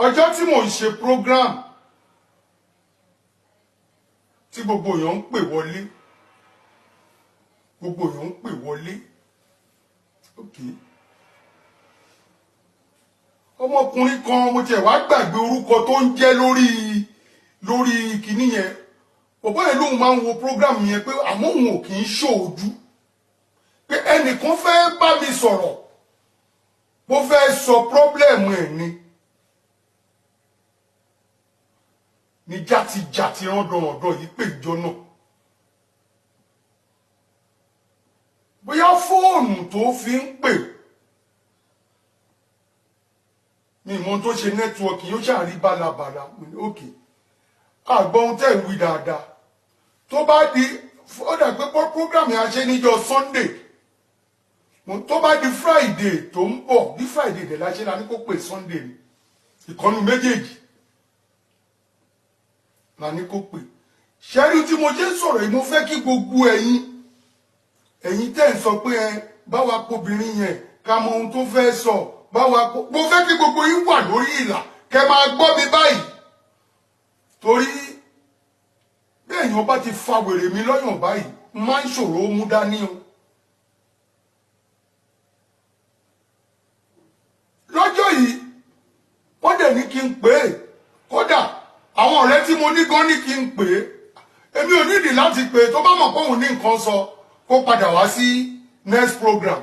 ọjọ́ tí mò ń ṣe program tí gbogbo èèyàn ń pè wọlé okay ọmọkùnrin kan mo tiẹ̀ wá gbàgbé orúkọ tó ń jẹ́ lórí kinní yẹn bọ̀bọ́ yẹn lóun máa ń wo program yẹn pé àmọ́ òun ò kì í ṣòójú pé ẹnìkan fẹ́ bá mi sọ̀rọ̀ bó fẹ́ sọ problem ẹ̀ ní játijàti rọ́ndọ̀rọ̀ndọ̀ yìí pé ìjọ náà bóyá fóònù tó fi ń pè ní ìmọ̀ tó ṣe nẹ́tíwọ́ọ̀kì yóò ṣàrí bálabàla òkè àgbọ̀n tẹ̀ ń wí dáadáa tó bá di ó dà pé program yẹn a ṣe níjọ́ Sunday tó bá di Friday tó ń bọ̀ bí Friday dẹ̀ la ṣe la ní kó pè Sunday ni ìkànnì méjèèjì la ní kó pè ṣẹ́rí tí mo jẹ́ sọ̀rọ̀ yìí mo fẹ́ kí gbogbo ẹ̀yin tẹ́ ń sọ pé báwa pobìnrin yẹn ká mọ ohun tó fẹ́ sọ mo fẹ́ kí gbogbo yín wà lórí ìlà kẹ́ máa gbọ́ mi báyìí torí bí èèyàn bá ti fa wèrè mi lọ́yàn báyìí máa ń ṣòro mú dání o lọ́jọ́ yìí wọ́n dẹ̀ ní kí n pè é kódà àwọn ọ̀rẹ́ tí mo ní gan ní kí n pè é èmi ò nídìí láti pè é tó bá mọ̀ pé òun ní nǹkan sọ kó padà wá sí next program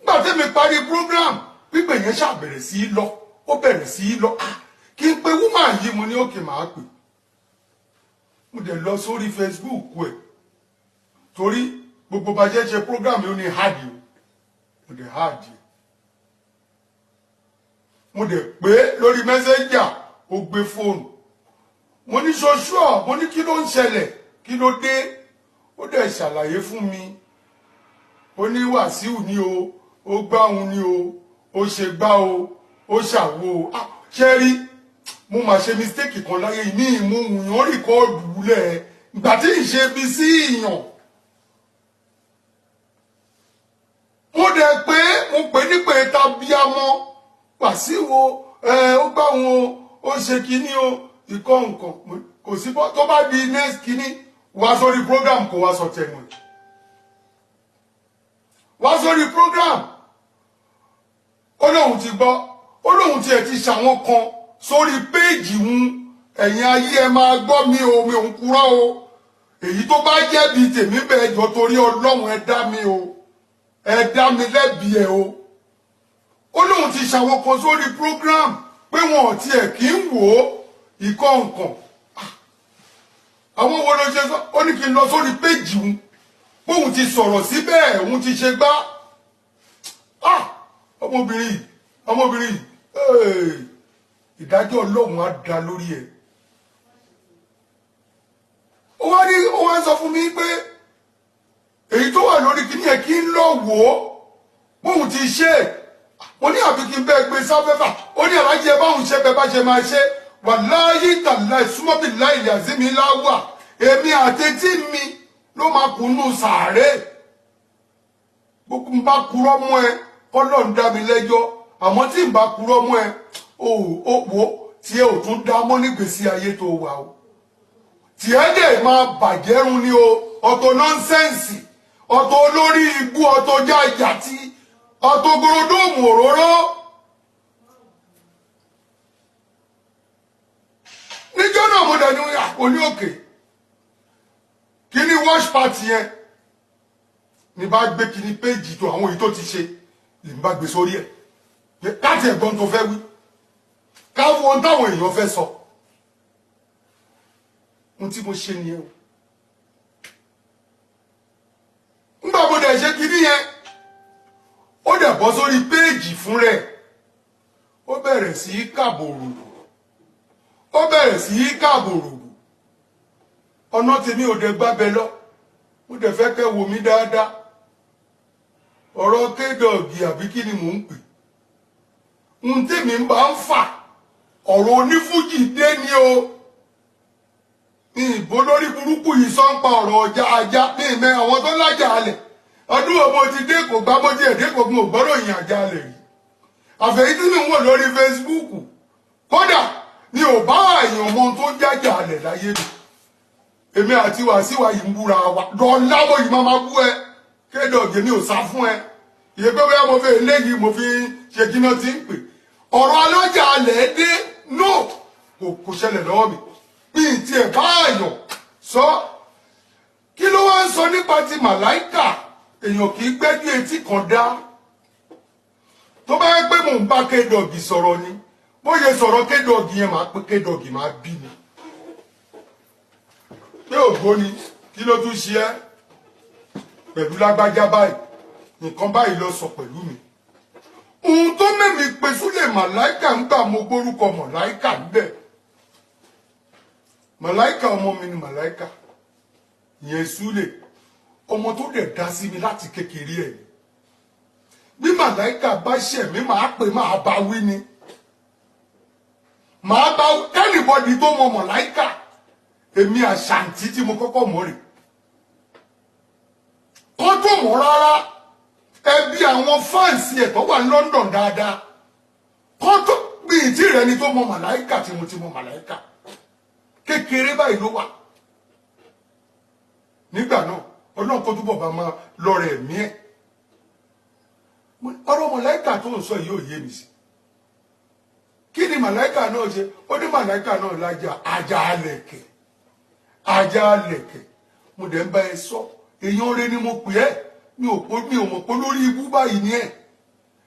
nígbà tí mi parí program pípè yẹn ṣàbẹ̀rẹ̀ sí í lọ ó bẹ̀rẹ̀ sí í lọ kí n pe woman yìí mo ní òkè máa pè mo dẹ̀ lọ sórí Facebook ẹ̀ torí gbogbo bá jẹ́ ṣe program yìí ó ní hard mo dẹ̀ hard mo dẹ̀ pé lórí messenger ó gbé fóònù mo ní ṣoṣúọ̀ mo ní kí ló ń ṣẹlẹ̀ kí ló dé ó dẹ̀ ṣàlàyé fún mi ó ní Wàsíù ní o ó gbá òun ní o ó ṣe gbá o ó ṣàwo ṣe rí mo máa ṣe mistake kan láyé ní ìmúhùnyàn rìkọ́ọ̀dù lẹ̀ ìgbà tí ì ṣe bí sí ìyàn mo dẹ̀ pé mo pè nípe tàbíamọ́ Wàsíù ó gbá òun ó ṣe kíní o ìkọ́ nǹkan kò sí tó bá di next kíní wá sórí program kò wá sọ tẹnu ẹ̀ wá sórí program ó lóun ti gbọ́ ó lóun tiẹ̀ ti ṣàwọn kan sórí péèjì ń ẹ̀yin ayé ẹ máa gbọ́ mi ò ń kúrò o èyí tó bá jẹ́ bíi tèmi bẹ́ẹ̀ jọ torí Ọlọ́run ẹ dá mi o ẹ dá mi lẹ́bi ẹ o ó lóun ti ṣàwọn kan sórí program pé wọn ò tiẹ̀ kí ń wò ó ìkọ́ nǹkan àwọn wo ló ṣe sọ ó ní kí n lọ sórí péjì òun bóun ti sọ̀rọ̀ síbẹ̀ òun ti ṣe gbá ọmọbìnrin yìí ìdájọ́ Ọlọ́run á dá lórí ẹ̀ ó wá sọ fún mi pé èyí tó wà lórí kíní ẹ̀ kí n lọ wò ó bóun ti ṣe mo ní àbí kí n bẹ́ẹ̀ gbé sáfẹ́fà ó ní àlájẹ báwọn ṣe bẹ́ẹ̀ bá ṣe máa ṣe wàláyé tàlá ìsúmọ́bì láìlẹ̀ àzími láwà èmi àtẹ́tí mi ló máa kùnú sàárè gbogbo ń bá purọ́ mọ́ ẹ Ọlọ́run dá mi lẹ́jọ́ àmọ́ tí ń bá purọ́ mọ́ ẹ ó wò tí ẹ ò tún dá mọ́ nígbèsí ayé tó wà o tí ẹ dẹ̀ máa bàjẹ́ run ni o ọ̀tọ̀ nọ́nsẹ́ǹsì ọ̀tọ̀ olórí ibú ọ̀tọ̀ jájàtí ọ̀tọ̀ gorodóòmù òróró níjọ́ náà mo dẹ̀ ní oní òkè kí ni wash party yẹn ní bá gbé kí ni péjì tó àwọn èyí tó ti ṣe lè bá gbé sórí ẹ̀ láti ẹ̀gbọ́n tó fẹ́ wí káwọn ohun táwọn èèyàn fẹ́ sọ ohun tí mo ṣe nìyẹn o nígbà mo dẹ̀ ṣe kí ni yẹn ó dẹ̀ bọ́ sórí péjì fún rẹ̀ ó bẹ̀rẹ̀ sí í kàbòrò ọ̀nà tèmi ò dẹ̀ gbábẹ́ lọ mo dẹ̀ fẹ́ kẹ́ wò mí dáadáa ọ̀rọ̀ kédọ̀gì àbí kí ni mò ń pè ń tèmi ń bá ń fà ọ̀rọ̀ onífújì dé ní o ní ìbò lórí burúkú yìí sọ ń pa ọ̀rọ̀ ọjà ajá ní ìmẹ́ àwọn tó lájà alẹ̀ ọdún wo mo ti dé kò gbá mo ti ẹ̀ dé kò mo gbọ́dọ̀ yìn àjà alẹ̀ rí àfẹ̀yí tí mi ń wò lórí Facebook kódà ni ò bá èèyàn mọ tó jájà alẹ̀ láyé mi èmi àti Wàsíù yìí ń búra wa lọ́lá mo yìí máa bú ẹ kéde ọ̀gẹ̀ mi ò sá fún ẹ ìyẹn pé bóyá mo fi eléyìí mo fi ṣe kíná tí ń pè ọ̀rọ̀ alọ́jà alẹ̀ dé no kò ṣẹlẹ̀ lọ́wọ́ mi bí n tiẹ̀ bá àyàn sọ kí ló wá ń sọ nípa ti màláìkà èèyàn kì í gbẹ́jú etí kan dá tó bá yẹ pé mò ń bá kédọ̀gì sọ̀rọ̀ ni bó ṣe sọ̀rọ̀ kédọ̀gì yẹn máa pé kédọ̀gì máa bí mi pé ògbó ni kí ló tún ṣe ẹ́ pẹ̀lú lágbájá báyìí nǹkan báyìí ló sọ pẹ̀lú mi ohun tó mẹ́mi pé súlẹ̀ màláìkà ń gbà mo gbórúkọ màláìkà níbẹ̀ màláìkà ọmọ mi ni màláìkà ìyẹn súlẹ̀ ọmọ tó dẹ̀ dá sí mi láti kékeré ẹ̀ bí màláìkà bá ṣẹ̀ mí máa pè máa bá wí ni máa bá kẹ́nìbọ́dì tó mọ màláìkà èmi àṣàǹtí tí mo kọ́kọ́ mọ̀ rè kó tó mọ̀ rárá ẹbí àwọn fáǹsì ẹ̀ tó wà ní London dáadáa kó tó bí ìtì rẹ ni tó mọ màláìkà tí mo ti mọ màláìkà kékeré báyìí ló wà nígbà náà Ọlọ́run kó túbọ̀ bá máa lọ́rẹ̀ ẹ̀mí ẹ̀ ọ̀rọ̀ màláìkà tó ń sọ yìí ò yé mi sí kí ni màláìkà náà ṣe ó ní màláìkà náà lájà ajá alẹ̀kẹ̀ mo dẹ̀ ń bá ẹ sọ èèyàn rẹ ni mo pè ẹ́ mi ò mọ̀ pé lórí ibú báyìí ni ẹ̀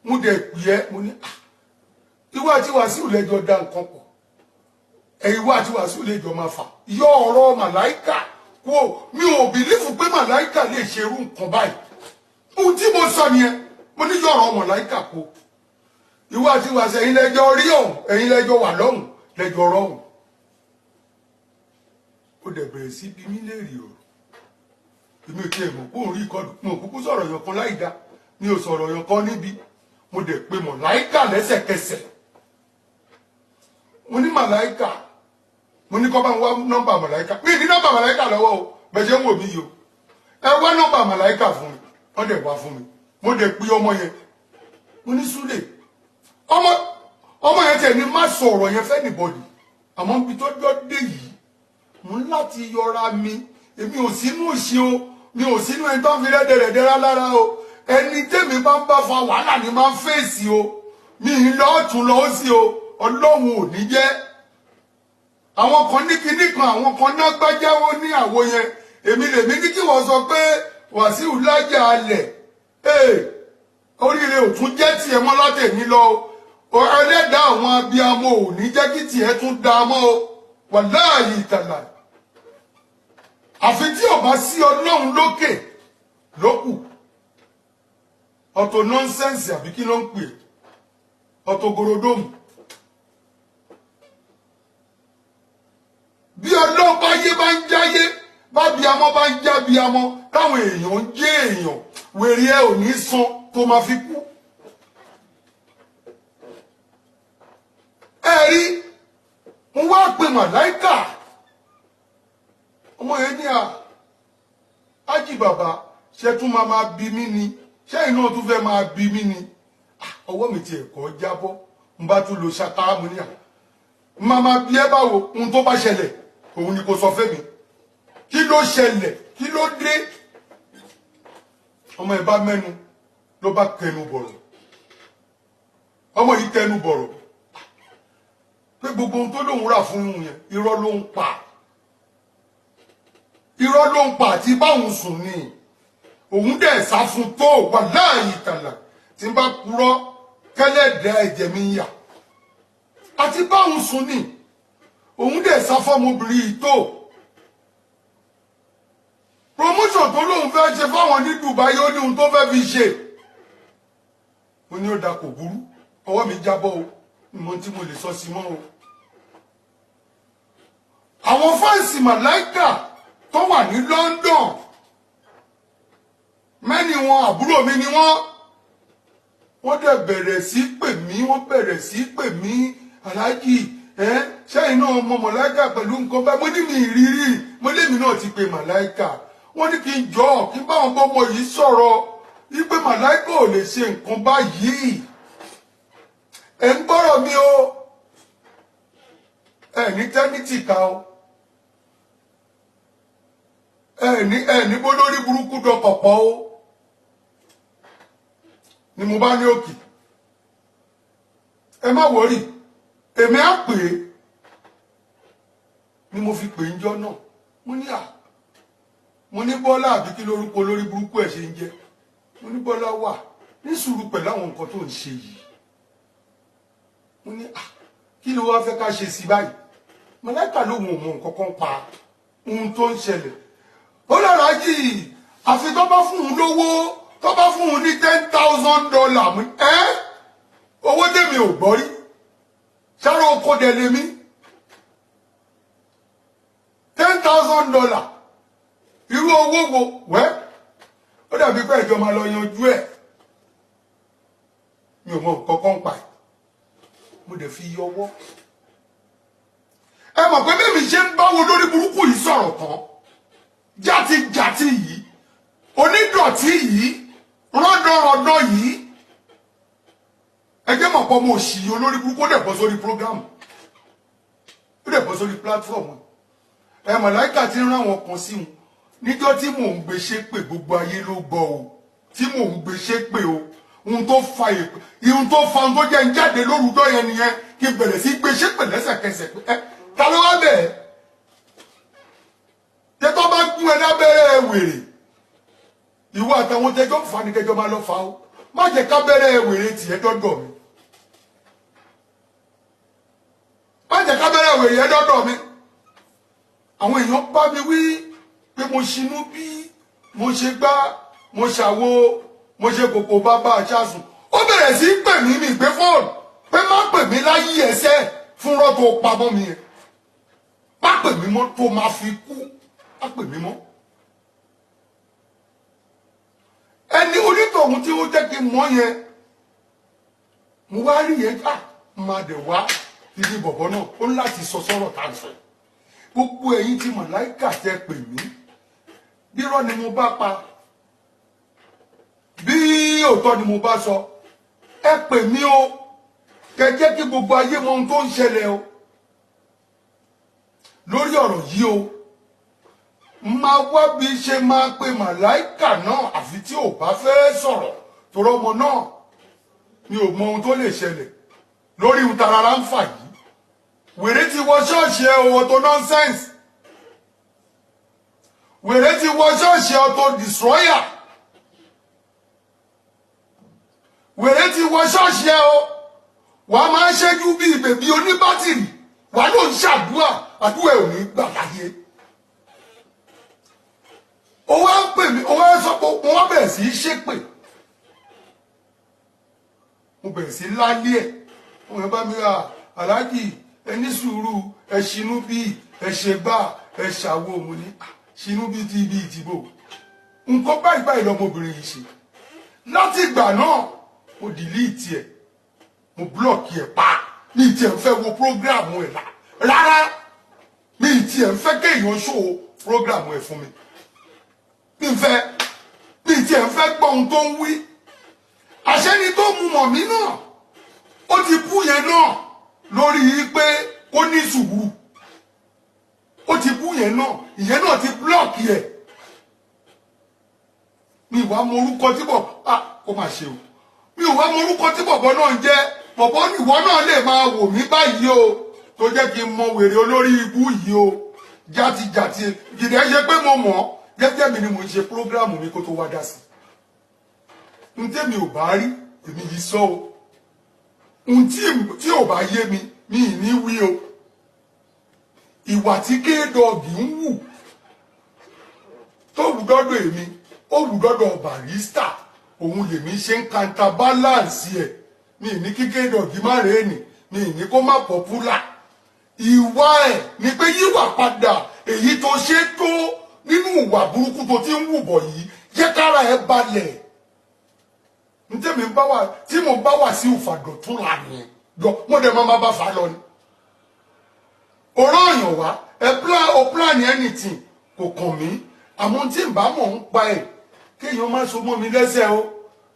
mo dẹ̀ pè ẹ́ mo ní ìwọ àti Wàsíù lẹ́jọ́ dá nǹkan pọ̀ ìwọ àti Wàsíù lẹ́jọ́ máa fà yọ ọ̀rọ̀ màláìkà kó mi ò bìlífù pé màláìkà lè ṣerú nǹkan báyìí ohun tí mo sọ nìyẹn mo ní yọ ọ̀rọ̀ màláìkà kó ìwọ àti Wàsíù ẹ̀yin lẹ́jọ́ rí ọ̀hún ẹ̀yin lẹ́jọ́ wà lọ́hùn lẹ́jọ́ rọ̀hún ó dẹ̀ bẹ̀rẹ̀ sí bí mí léèrè ọ̀rọ̀ èmi ò tiẹ̀ mọ̀ kó ń rí ìkọlù mo kúkú sọ̀rọ̀ yàn kan láì dá mi ò sọ̀rọ̀ yàn kan níbi mo dẹ̀ pe màláìkà lẹ́sẹ̀kẹsẹ̀ mo ní màláìkà mo ní kọ́ bá ń wá nọ́mbà màláìkà mi ní nọ́mbà màláìkà lọ́wọ́ o bẹ̀jẹ̀ ń wò mí yìí o ẹ wá nọ́mbà màláìkà fún mi wọ́n dẹ̀ wá fún mi mo dẹ̀ pe ọmọ yẹn mo ní Súlè ọmọ yẹn tẹ̀ ní má sọ ọ̀rọ̀ yẹn fẹ́ nìbọ̀dì àmọ́ ibi tó jọ dé yìí mo ń láti yọra mi èmi ò sínú òṣì o mi ò sínú ẹni tó ń fi rẹ́dẹ̀rẹ̀dẹ̀ lára o ẹni tẹ́mi bá ń bá fa wàhálà ni máa ń fèsì o mi ń lọ ọ̀tún lọ sí o Ọlọ́run ò ní jẹ́ àwọn kan ní kinní kan àwọn kan náà gbájáwó ní àwo yẹn èmi lèmi ní kí wọ́n sọ pé Wàsíù lájà alẹ̀ oríire ò tún jẹ́ tiẹ̀ mọ́ látẹ̀mí lọ o ẹlẹ́dàá àwọn abiyamọ ò ní jẹ́ kí tiẹ̀ tún dá mọ́ o wàláhì ìtàlà àfi tí ò bá sí Ọlọ́run lókè lókù ọ̀tọ̀ nọ́nsẹ́ǹsì àbí kí ló ń pè ọ̀tọ̀ gorodomu bí Ọlọ́run bá yé bá ń jáyé bá bíamọ bá ń já bíamọ táwọn èèyàn ń jẹ́ èèyàn wèrè ẹ ò ní san tó máa fi kú ẹ rí mo wá pe màláìkà ọmọ yẹn ní ájì bàbá ṣe tún máa bí mí ni ṣé iná tún fẹ́ máa bí mí ni ọwọ́ mi ti ẹ̀kọ́ jábọ́ n bá tún lo ṣàtàmù ní máa bí ẹ báwo ohun tó bá ṣẹlẹ̀ òun ni kò sọ fẹ́ mi kí ló ṣẹlẹ̀ kí ló dé ọmọ ẹ bá mẹ́nu ló bá kẹnu bọ̀rọ̀ ọmọ yìí kẹnu bọ̀rọ̀ pé gbogbo ohun tó lóun rà fún un yẹn irọ́ ló ń pa àti báwọn sùn ni òun dẹ̀ sá fún tó wà láàyè tàlà tí n bá purọ́ kẹ́lẹ́dẹ̀ ẹ̀jẹ̀ mi yà àti báwọn sùn ni òun dẹ̀ sá fọ́mọbìnrin yìí tó promotion tó lóun fẹ́ ṣe fáwọn ní Dubai ó ní ohun tó fẹ́ fi ṣe ó ní ó da kò burú ọwọ́ mi jábọ́ o ìmọ̀ tí mo lè sọ sí mọ́ o àwọn fáǹsì màláìkà tó wà ní London mẹ́ni wọn àbúrò mi ni wọ́n dẹ̀ bẹ̀rẹ̀ sí pè mí aláàjì ṣẹ́yìn náà ọmọ màláìkà pẹ̀lú nǹkan bá mo ní mi ìrírí mo lémi náà ti pe màláìkà wọ́n ní kí n jọ kí báwọn bọ́mọ yìí sọ̀rọ̀ wípé màláìkà ò lè ṣe nǹkan báyìí ẹ̀ ń gbọ́rọ̀ mi o ní tẹ́nítì ká o ní bó lórí burúkú dọkọ̀pọ̀ o ni mo bá ní òkè ẹ má wọrí èmi á pè é ni mo fi pè ń jọ náà mo ní Bọ́lá àbí kí lórúkọ lórí burúkú ẹ̀ ṣe ń jẹ́ mo ní Bọ́lá wà ní sùúrù pẹ̀lú àwọn nǹkan tó ń ṣe yìí mo ní kí ló wá fẹ́ ká ṣe sí báyìí Màláíkà ló mọ̀ nǹkan kan pa ohun tó ń ṣẹlẹ̀ ó lára yìí àfi tó bá fún un lówó tó bá fún un ní $10,000 owó tèmi ò gbọ́ rí ṣáró oko dẹ̀ lèmi $10,000 irú owó wo wẹ́ ó dàbí pé ìjọ máa lọ yanjú ẹ̀ mi ò mọ nǹkan kan pa ẹ̀ mo dẹ̀ fi yọwọ́ ẹ mọ̀ pé bẹ́ẹ̀ mi ṣe ń báwo lórí burúkú yìí sọ̀rọ̀ tán játijàti yìí onídọ̀tí yìí rọ́dọ̀rọ̀dọ̀ yìí ẹgbẹ́ mọ̀ pọ̀ mo ṣì olórí burúkú ó dẹ̀ bọ́ sórí prógámù ó dẹ̀ bọ́ sórí pílátífọ̀mù ẹ Màláíkà ti ń rán àwọn kan sí wọn níjọ́ tí mò ń gbé ṣépè gbogbo ayé ló gbọ́ o tí mò ń gbé ṣépè o ohun tó fa ohun tó jẹ́ ń jáde lórúkọ yẹn nìyẹn kí n bẹ̀rẹ̀ sí gbé ṣépè lẹ́sẹ̀kẹsẹ̀ pé ta ló wá bẹ̀ tẹ́tọ́ bá gún ẹ lábẹ́rẹ́ wèrè ìwọ àtàwọn tẹjọ́ ń fa ni kẹjọ máa lọ fa o má jẹ́ kábẹ́rẹ́ wèrè tiẹ̀ dọ́dọ̀ mi má jẹ́ kábẹ́rẹ́ wèrè yẹn dọ́dọ̀ mi àwọn èèyàn bá mi wí pé mo ṣinú bí mo ṣe gbá mo ṣàwo mo ṣe kòkò bàbá àṣàsùn ó bẹ̀rẹ̀ sí pè mí mi gbé fóònù pé má pè mí láyé ẹsẹ̀ fún rọ́tò pamọ́ mi yẹn má pè mí mọ́ tó máa fi kú má pè mí mọ́ ẹni onítọ̀hún tí ó jẹ́ kí n mọ̀ yẹn mo wá rí yẹn máa dẹ̀ wá ibi bọ̀bọ̀ náà ó ń láti sọ sọ́rọ̀ tá a sọ gbogbo ẹ̀yin tí Màláíkà tẹ́ pè mí bírọ́ ni mo bá pa bí òótọ́ ni mo bá sọ ẹ pè mí o kẹ́ jẹ́ kí gbogbo ayé mọ ohun tó ń ṣẹlẹ̀ o lórí ọ̀rọ̀ yìí o máa wá bí ṣe máa pe Màláíkà náà àfi tí ò bá fẹ́ sọ̀rọ̀ torí ọmọ náà mi ò mọ ohun tó lè ṣẹlẹ̀ lórí ohun tarara ń fà yìí wèrè ti wọ ṣọ́ọ̀ṣì ẹ owó tó nọ́nsẹ́ǹsì wèrè ti wọ ṣọ́ọ̀ṣì ẹ tó destroyer wèrè ti wọ ṣọ́ọ̀ṣì ẹ o wàá máa ń ṣẹ́jú bí bèbí oníbátìrì wàá ló ń ṣàdúrà àdúrà ò ní gbà láyé ó wá ń pè mí ó wá ń sọ pé mo wá bẹ̀rẹ̀ sí í ṣépè mo bẹ̀rẹ̀ sí í lálé ẹ̀ wọ́n bá mi ra aláàjì ẹ ní sùúrù ẹ ṣinú bí ẹ ṣe gbà ẹ ṣàwo mo ní ṣinú bí ti ibi ìdìbò nǹkan báyìí báyìí lọmọbìnrin yìí ṣe láti ìgbà náà mo dìlíìtì ẹ mo blọọkì ẹ pa ní ìtì ẹ ń fẹ́ wo prógráàmù ẹ rárá ní ìtì ẹ ń fẹ́ kéèyàn ṣòwò prógráàmù ẹ fún mi ní ìtì ẹ ń fẹ́ gbọ́ ohun tó ń wí àṣẹni tó mu mọ̀ mí náà ó ti bú yẹn náà lórí pé kó ní sùúrù ó ti bú yẹn náà ìyẹn náà ti blọọkì ẹ mi ìwà mọ orúkọ tí bọ̀ kó máa ṣe o mi ò wá mọ orúkọ tí bọ̀bọ̀ náà ń jẹ́ bọ̀bọ̀ ìwọ náà lè máa wò mí báyìí o tó jẹ́ kí n mọ wèrè olórí ibú yìí o játijàti gidi ẹ ṣe pé mo mọ̀ jẹ́jẹ́ mi ni mo ń ṣe prógráàmù mi kó tó wá dá sí n tẹ́mi ò bá rí èmi yìí sọ o n tí ò bá yé mi mi ì ní wí o ìwà tí kéèdọ̀gì ń wù tó wù dọ́dọ̀ èmi ó wù dọ́dọ̀ Barrister òun lèmi ṣe ń counterbalance ẹ̀ mi ì ní kí kéèdọ̀gì má rèé nì mi ì ní kó má popular ìwà ẹ̀ ni pé yíwà padà èyí tó ṣe tó nínú ìwà burúkú tó ti ń wù bọ̀ yìí jẹ́ kára ẹ̀ balẹ̀ ntẹ́mi bá wà tí mo bá wà sí Ìfàdọ̀tún lánìí mo dẹ̀ máa bá fa lọ ni ọ̀rọ̀ èèyàn wá o plan anything kò kàn mí àmọ́ tí n bá mọ̀ ń pa ẹ̀ kéèyàn má so mọ́ mi lẹ́sẹ̀ o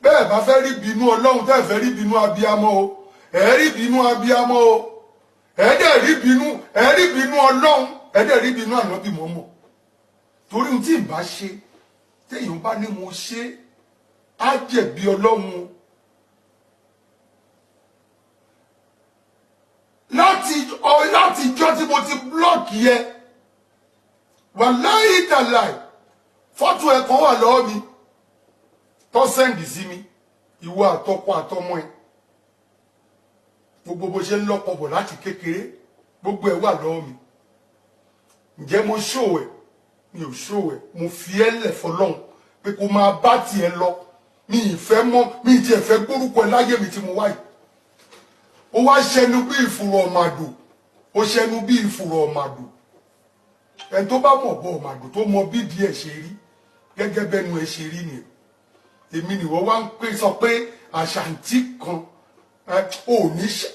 bẹ́ẹ̀ bá fẹ́ rí bínú Ọlọ́run tẹ́ fẹ́ rí bínú abiyamọ o ẹ̀ rí bínú abiyamọ o ẹ̀ẹ́dẹ̀ rí bínú Ọlọ́run ẹ̀ẹ́dẹ̀ rí bínú ànábì mọ́mọ́ torí ohun tí ì bá ṣe téèyàn bá ní mo ṣe á jẹ̀bi Ọlọ́run láti ìjọ tí mo ti blọ́ọ̀kì yẹ wàláhì tàláì fọ́tò ẹ̀kan wà lọ́wọ́ mi tó sẹ́ǹdì sí mi ìwọ àtọkọ àtọmọ ẹ gbogbo bó ṣe ń lọ́pọ̀ bọ̀ láti kékeré gbogbo ẹ̀ wà lọ́wọ́ mi ǹjẹ́ mo ṣòwò ẹ̀ mi ò ṣòwò ẹ̀ mo fi ẹ́ lẹ̀ fọlọ́hún pé kó máa bá tiẹ̀ lọ mi ìfẹ́ mọ́ mi ì tiẹ̀ fẹ́ gbórúkọ ẹ láyé mi tí mo wáyìí ó wá ṣẹnu bí ìfùrọ̀ ọ̀màdò ó ṣẹnu bí ìfùrọ̀ ọ̀màdò ẹni tó bá mọ̀ bọ́ ọ̀màdò tó mọ bí díẹ̀ ṣe rí gẹ́gẹ́ bẹ́nu ẹ ṣe rí nìyẹn èmi nìwọ wá ń pè sọ pé àṣàǹtí kan ò ní ṣe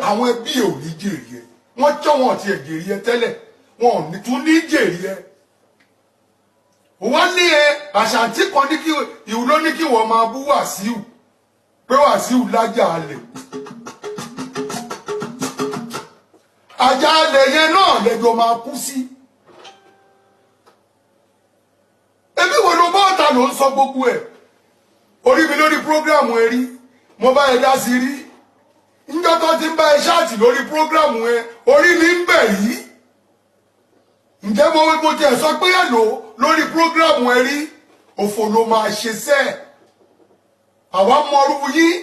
àwọn ẹbí ò ní jèrè ẹ wọ́n tọ́ wọn ti ẹ̀ jèrè ẹ tẹ́lẹ̀ wọn ò ní tún ní jèrè ẹ wọ́n ní ẹ àṣàǹtí kan ní kí ìwú ló ní kí wọ́n máa bú Wàsíù pé Wàsíù lájà alẹ̀ àjà alẹ̀ yẹn náà lẹ́jọ́ máa kú sí ẹbí wo ló bá ọ̀tá ló ń sọ gbogbo ẹ̀ orí mi lórí prógráàmù ẹ rí mo bá ẹ dá sí rí níjọ́ tó ti ń bá ẹ ṣáàtì lórí prógráàmù ẹ orí mi ń bẹ̀ yìí ǹjẹ́ mo tiẹ̀ sọ pé ẹ lò lórí prógráàmù ẹ rí òfò ló máa ṣe sẹ́ẹ̀ àwa mọrú yín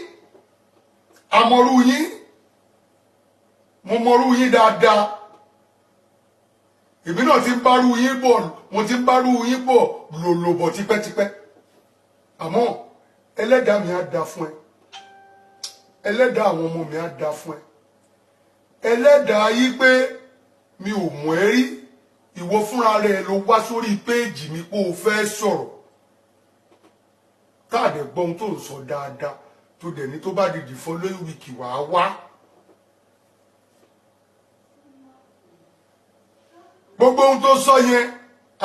àmọrú yín mo mọrú yín dáadáa èmi náà ti ń bárú yín bọ̀ mo ti ń bárú yín bọ̀ lòlòbọ̀ tipẹ́tipẹ́ àmọ́ ẹlẹ́dàá mi á da fún ẹ ẹlẹ́dàá àwọn ọmọ mi á da fún ẹ ẹlẹ́dàá yí pé mi ò mọ̀ ẹ́ rí ìwọ fúnra rẹ ló wá sórí péèjì mi pé o fẹ́ sọ̀rọ̀ káàdẹ̀ gbọ́ ohun tó ń sọ dáadáa tó dẹ̀ ní tó bá dìdì following week wàá wá. gbogbo ohun tó sọ yẹn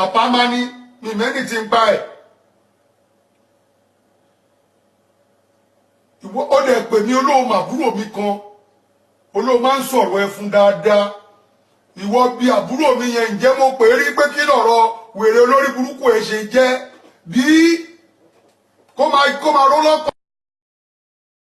àpamání ni mẹ́ni ti ń pa ẹ̀. ìwọ ó dẹ̀ pè mí olóhùn àbúrò mi kan olóhùn máa ń sọ̀rọ̀ ẹ fún dáadáa ìwọ bí àbúrò mi yẹn ǹjẹ́ mo pè é rí pé kí lọ̀rọ̀ wèrè olórí burúkú ẹ̀ ṣe jẹ́ bí kó máa ró lọ́pọ̀.